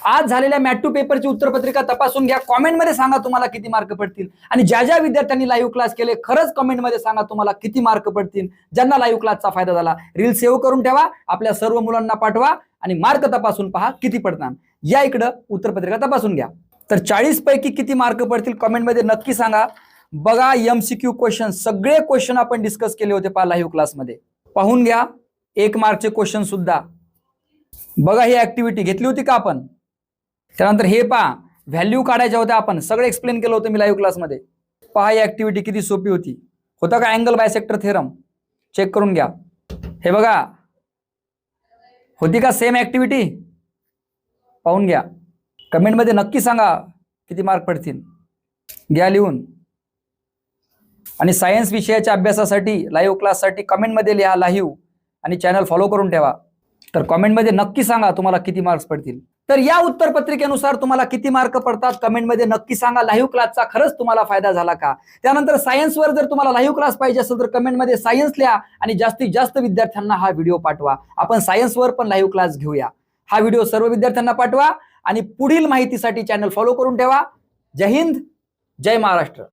आज झालेल्या मॅट2 पेपरची उत्तरपत्रिका तपासून घ्या. कॉमेंटमध्ये सांगा तुम्हाला किती मार्क पडतील. आणि ज्या ज्या विद्यार्थ्यांनी लाईव्ह क्लास केले खरंच कॉमेंटमध्ये सांगा तुम्हाला किती मार्क पडतील. ज्यांना लाईव्ह क्लासचा फायदा झाला रील सेव्ह करून ठेवा, आपल्या सर्व मुलांना पाठवा आणि मार्क तपासून पहा किती पडतात. या इकडं उत्तरपत्रिका तपासून घ्या. तर 40 पैकी किती मार्क पडतील कॉमेंटमध्ये नक्की सांगा. बघा MCQ क्वेश्चन सगळे क्वेश्चन आपण डिस्कस केले होते पहा लाईव्ह क्लासमध्ये. पाहून घ्या 1 मार्कचे क्वेश्चन सुद्धा. बघा ही ऍक्टिव्हिटी घेतली होती का आपण. त्यानंतर हे पहा व्हॅल्यू काढायच्या होत्या, आपण सगळं एक्सप्लेन केलं होतं मी लाईव्ह क्लासमध्ये. पहा ही ऍक्टिव्हिटी किती सोपी होती. होता का अँगल बायसेक्टर थेरम. चेक करून घ्या. हे बघा होती का सेम ऍक्टिव्हिटी. पाहून घ्या. कमेंटमध्ये नक्की सांगा किती मार्क पडतील. घ्या लिहून. आणि सायन्स विषयाच्या अभ्यासासाठी लाईव्ह क्लाससाठी कमेंटमध्ये लिहा लाईव्ह आणि चॅनल फॉलो करून ठेवा. तर कमेंटमध्ये नक्की सांगा तुम्हाला किती मार्क्स पडतील. तर या उत्तरपत्रिकेनुसार तुम्हाला किती मार्क पडतात कमेंटमध्ये नक्की सांगा. लाईव्ह क्लासचा खरंच तुम्हाला फायदा झाला का. त्यानंतर सायन्सवर जर तुम्हाला लाईव्ह क्लास पाहिजे असेल तर कमेंटमध्ये सायन्स लिहा आणि जास्तीत जास्त विद्यार्थ्यांना हा व्हिडिओ पाठवा. आपण सायन्सवर पण लाईव्ह क्लास घेऊया. हा व्हिडिओ सर्व विद्यार्थ्यांना पाठवा आणि पुढील माहितीसाठी चॅनल फॉलो करून ठेवा. जय हिंद, जय महाराष्ट्र.